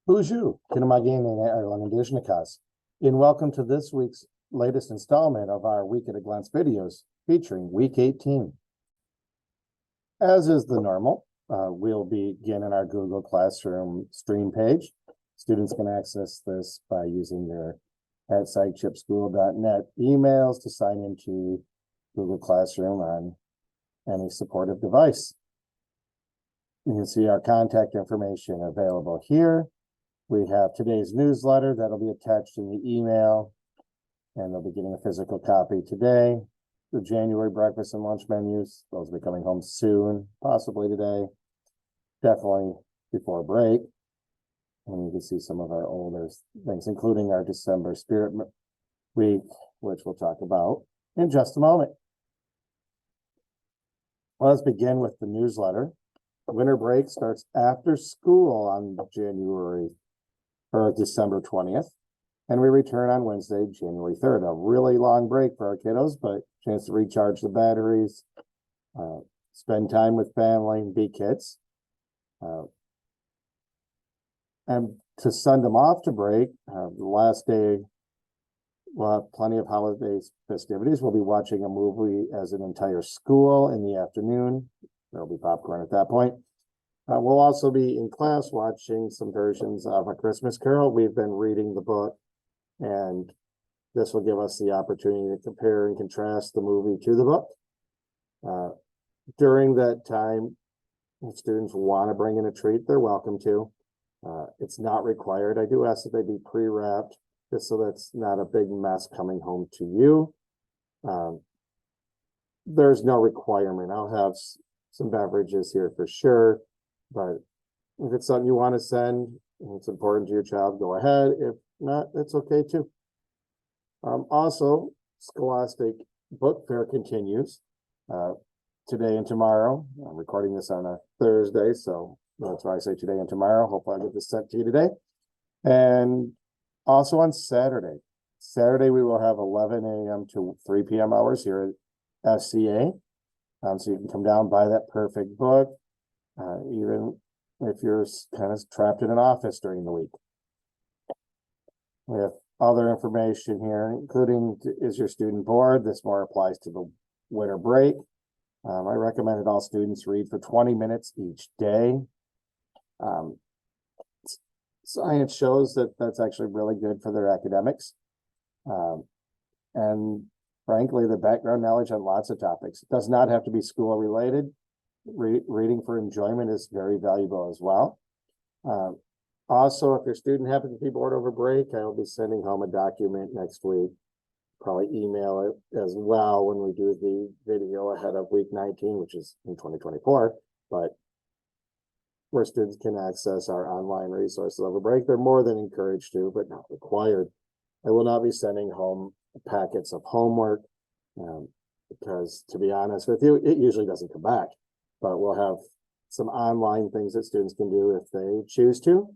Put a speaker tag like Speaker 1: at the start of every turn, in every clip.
Speaker 1: Bonjour, Kinamagene Ireland Indishnikas, and welcome to this week's latest installment of our Week at a Glance videos featuring Week 18. As is the normal, we'll begin in our Google Classroom stream page. Students can access this by using their @sitechipschool.net emails to sign into Google Classroom on any supportive device. You can see our contact information available here. We have today's newsletter that'll be attached in the email, and they'll be getting a physical copy today. The January breakfast and lunch menus, those will be coming home soon, possibly today, definitely before break. And you can see some of our older things, including our December Spirit Week, which we'll talk about in just a moment. Well, let's begin with the newsletter. Winter break starts after school on December 20th, and we return on Wednesday, January 3rd. A really long break for our kiddos, but chance to recharge the batteries, spend time with family, and be kids. And to send them off to break, the last day, we'll have plenty of holiday festivities. We'll be watching a movie as an entire school in the afternoon. There'll be popcorn at that point. We'll also be in class watching some versions of A Christmas Carol. We've been reading the book, and this will give us the opportunity to compare and contrast the movie to the book. During that time, if students want to bring in a treat, they're welcome to. It's not required. I do ask that they be pre-wrapped, just so that's not a big mess coming home to you. There's no requirement. I'll have some beverages here for sure. But if it's something you want to send and it's important to your child, go ahead. If not, it's okay too. Also, Scholastic Book Fair continues today and tomorrow. I'm recording this on a Thursday, so that's why I say today and tomorrow. Hopefully I'll get this sent to you today. And also on Saturday. Saturday, we will have 11 a.m. to 3 p.m. hours here at SCA. So you can come down, buy that perfect book. Even if you're kind of trapped in an office during the week. We have other information here, including is your student bored? This more applies to the winter break. I recommended all students read for 20 minutes each day. Science shows that that's actually really good for their academics. And frankly, the background knowledge on lots of topics. It does not have to be school related. Reading for enjoyment is very valuable as well. Also, if your student happens to be bored over break, I will be sending home a document next week. Probably email it as well when we do the video ahead of week 19, which is in 2024, but where students can access our online resources over break. They're more than encouraged to, but not required. I will not be sending home packets of homework because, to be honest with you, it usually doesn't come back. But we'll have some online things that students can do if they choose to.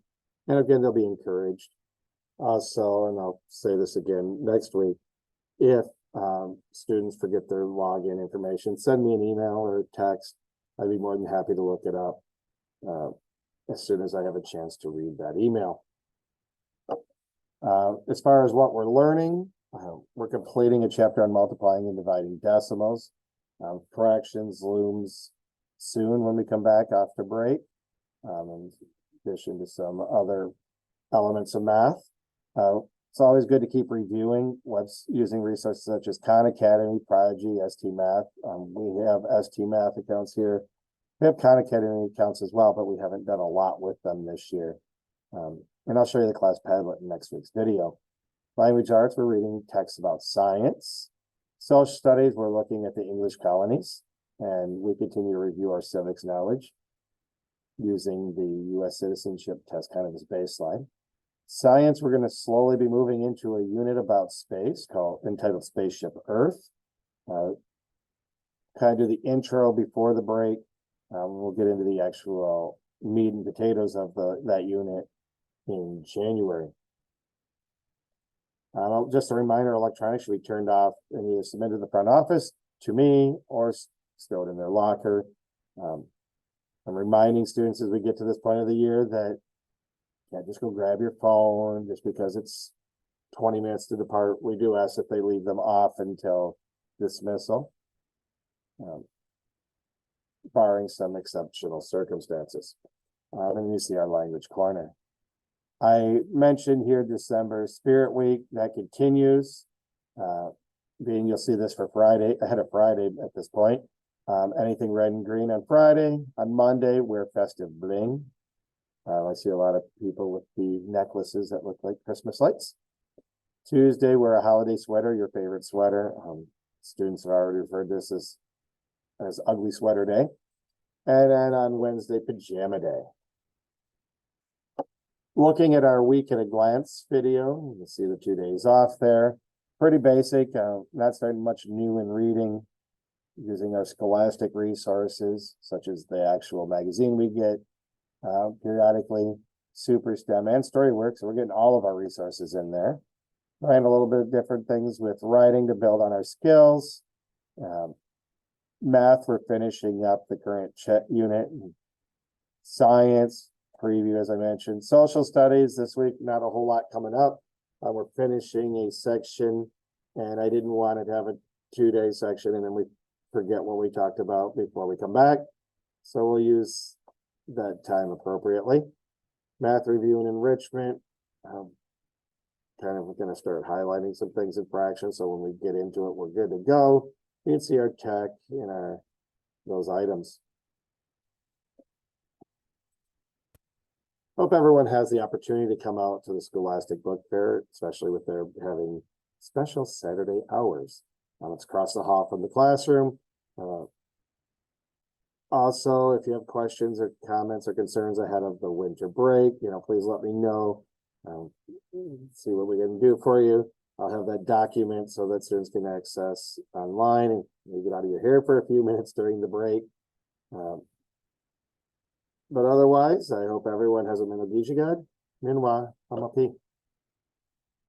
Speaker 1: And again, they'll be encouraged. Also, and I'll say this again next week, if students forget their login information, send me an email or a text. I'd be more than happy to look it up as soon as I have a chance to read that email. As far as what we're learning, we're completing a chapter on multiplying and dividing decimals, fractions, looms, soon when we come back after break, in addition to some other elements of math. It's always good to keep reviewing using resources such as Khan Academy, Prodigy, ST Math. We have ST Math accounts here. We have Khan Academy accounts as well, but we haven't done a lot with them this year. And I'll show you the class Padlet in next week's video. Language arts, we're reading texts about science. Social studies, we're looking at the English colonies. And we continue to review our civics knowledge using the U.S. citizenship test kind of as baseline. Science, we're going to slowly be moving into a unit about space entitled Spaceship Earth. Kind of do the intro before the break. We'll get into the actual meat and potatoes of that unit in January. Just a reminder, electronics should be turned off and either submitted to the front office, to me, or stowed in their locker. I'm reminding students as we get to this point of the year that yeah, just go grab your phone. Just because it's 20 minutes to depart, we do ask that they leave them off until dismissal, barring some exceptional circumstances. And you see our language corner. I mentioned here December Spirit Week, that continues. Being you'll see this for Friday, ahead of Friday at this point. Anything red and green on Friday. On Monday, wear festive bling. I see a lot of people with the necklaces that look like Christmas lights. Tuesday, wear a holiday sweater, your favorite sweater. Students have already referred this as ugly sweater day. And then on Wednesday, pajama day. Looking at our week at a glance video, you can see the 2 days off there. Pretty basic, not starting much new in reading, using our scholastic resources, such as the actual magazine we get periodically, Super STEM and StoryWorks. So we're getting all of our resources in there. Trying a little bit of different things with writing to build on our skills. Math, we're finishing up the current unit. Science, preview, as I mentioned. Social studies this week, not a whole lot coming up. We're finishing a section, and I didn't want to have a 2-day section and then we forget what we talked about before we come back. So we'll use that time appropriately. Math review and enrichment. Kind of going to start highlighting some things in fractions, so when we get into it, we're good to go. You can see our tech in those items. Hope everyone has the opportunity to come out to the Scholastic Book Fair, especially with their having special Saturday hours. It's across the hall from the classroom. Also, if you have questions or comments or concerns ahead of the winter break, please let me know. See what we can do for you. I'll have that document so that students can access online and you get out of your hair for a few minutes during the break. But otherwise, I hope everyone has a Minagishigad. Minwa, Hamapi.